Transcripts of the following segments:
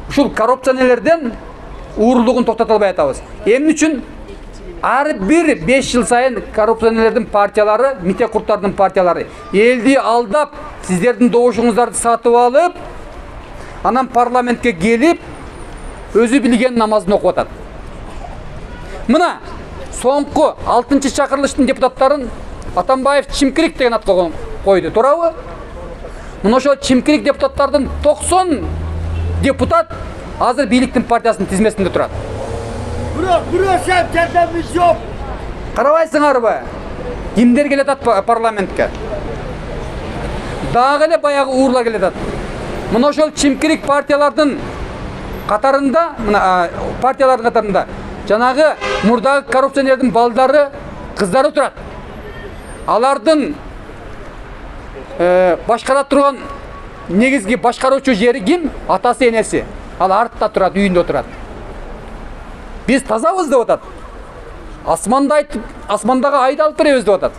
ушул коррупционерлерден уурулугун токтото албай атабыз. Эмне үчүн ар бир 5 жыл сайын коррупционерлердин партиялары, митек курттардын партиялары элди алдап, сиздердин добушуңуздарды сатып алып, анан парламентке келип, өзү билген намазын окуп атат. Мына соңку 6-чы чакырылыштын депутаттарын Атамбаев Чимкирик деген атка койду, туурабы? Мына ошол Чимкирик депутаттардын 90 депутат азыр бийликтин партиясынын тизмесинде турат. Бирок жардамыбыз жок. Карабайсыңарбы? Кимдер келет парламентке? Дагы эле баягы уурлар келет. Мына ошол Чимкирик партиялардын катарында, мына партиялардын катарында жанагы мурдагы коррупционердин балдары, кыздары турат. Алардын башкара турган негизги башкаруучу жери ким? Атасы, энеси. Ал артта турат, үйүндө турат. Биз тазабыз деп атат. Асмандагы айды алып беребиз деп атат.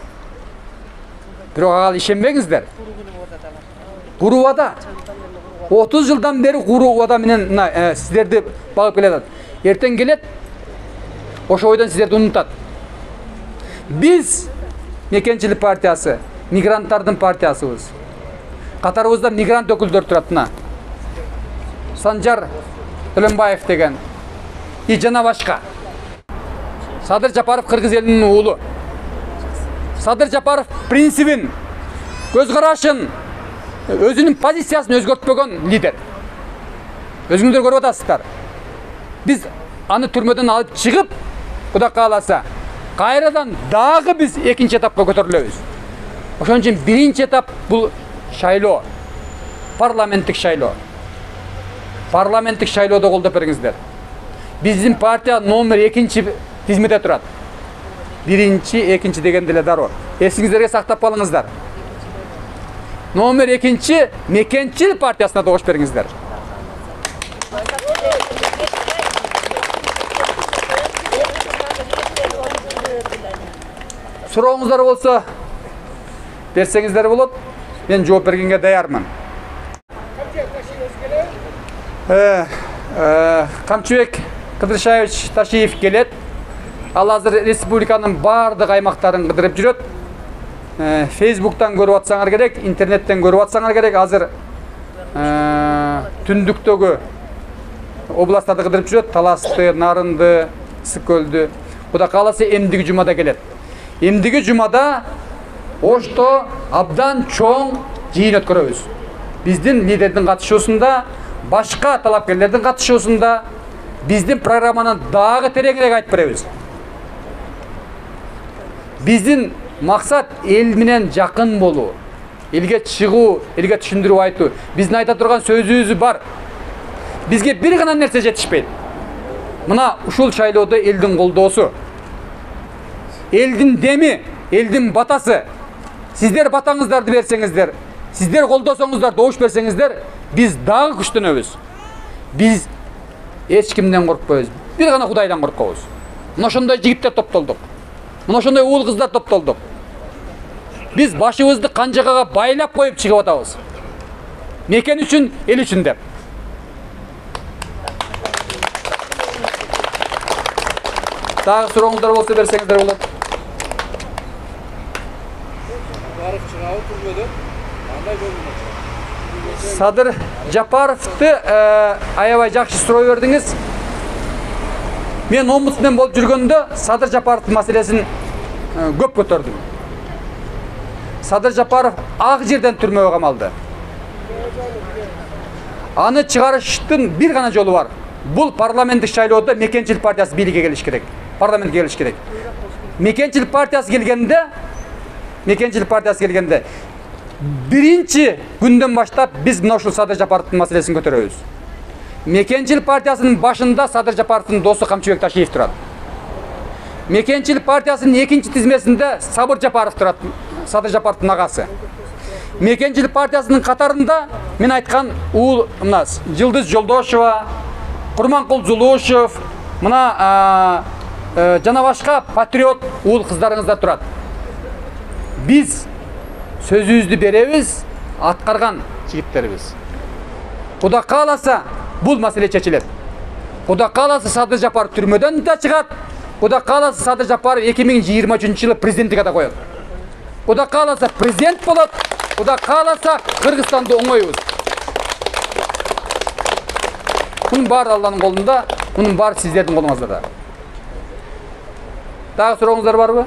Бирок ага ишенбеңиздер. Куру вада. 30 жылдан бери куру вада менен сиздерди багып келет. Эртең келет, ошо ойдон сиздерди унутат. Биз Мекенчилик партиясы, мигранттардын партиясыбыз. Катарыбызда мигрант өкүлдөр турат. Санжар Төлөнбаев деген и жана башка. Садыр Жапаров кыргыз элинин уулу. Садыр Жапаров принцибин, көз карашын, өзүнүн позициясын өзгөртпөгөн лидер. Өзүңүздөр көрүп атасыздар. Биз аны түрмөдөн алып чыгып, Кудай кааласа, кайрадан дагы биз экинчи этапка көтөрүлөбүз. Ошон үчүн биринчи этап бул шайлоо. Парламенттик шайлоо. Парламенттик шайлоодо колдоп бериңиздер. Биздин партия номер 2 тизмеде турат. Биринчи, экинчи дегенде эле дароо. Эсиңиздерге сактап калыңыздар. Номер 2 Мекенчил партиясына добуш бериңиздер. Сурооңуздар болсо берсеңиздер болот. Мен жооп бергенге даярмын. Камчыбек Кыдыршаевич Ташиев келет. Ал азыр республиканын бардык аймактарын кыдырып жүрөт. Facebook'tan көрүп атсаңар керек, интернеттен көрүп атсаңар керек. Азыр түндүктөгү областтарды кыдырып жүрөт. Таласты, Нарынды, Ысык-Көлдү. Кудай кааласа эмдиги жумада келет. Эмдиги жумада Ошто абдан чоң жыйын өткөрөбүз. Биздин лидердин катышуусунда, башка талапкерлердин катышуусунда биздин программаны дагы тереңирээк айтып беребиз. Биздин максат эл менен жакын болуу, элге чыгуу, элге түшүндүрүп айтуу. Биздин айта турган сөзүбүз бар. Бизге бир гана нерсе жетишпейт. Мына ушул шайлоодо элдин колдоосу, элдин деми, элдин батасы. Сиздер батаңыздарды берсеңиздер, сиздер колдосоңуздар, добуш берсеңиздер, биз дагы күчтөнөбүз. Биз эч кимден коркпойбуз. Бир гана Кудайдан коркобуз. Мына ошондой жигиттер топтолдук. Мына ошондой уул кыздар топтолдук. Биз башыбызды канжагага байлап коюп чыгып атабыз. Мекен үчүн, эл үчүн деп. Дагы сурооңуздар болсо берсеңиздер болот. Садыр Жапаровты аябай жакшы суроо бердиңиз. Мен омбудсмен болуп жүргөндө Садыр Жапаровдун маселесин көп көтөрдүм. Садыр Жапаров ак жерден түрмөгө камалды. Аны чыгарыштын бир гана жолу бар. Бул парламенттик шайлоодо Мекенчилик партиясы бийликке келиш керек. Парламентке келиш керек. Мекенчилик партиясы келгенде биринчи күндөн баштап биз мына ушул Садыр Жапаровдун маселесин көтөрөбүз. Мекенчилик партиясынын башында Садыр Жапаровдун досу Камчыбек Ташиев турат. Мекенчилик партиясынын экинчи тизмесинде Сабыр Жапаров турат, Садыр Жапаровдун агасы. Мекенчилик партиясынын катарында мен айткан уул мына Жылдыз Жолдошова, Курманкул Зулушев, мына жана башка патриот уул кыздарыңыздар турат. Биз сөзүбүздү беребиз, аткарган жигиттербиз. Кудай кааласа, Bul mesele çeçilir. Kuda kalası Sadır Japarov türmöden de çıkat. Kuda kalası Sadır Japarov 2023 yılı prezidentliğe de koyar. Kuda kalasa prezident bolat. Kuda kalasa Kırgızstan'da oңойбуз. Bunun bari Allah'ın kolunda, bunun bari sizlerin kolunuzda. Daha soruğunuzlar var mı?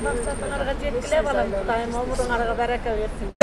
Maksatlarına yetkile bakalım. Daima umudun arka bereket versin.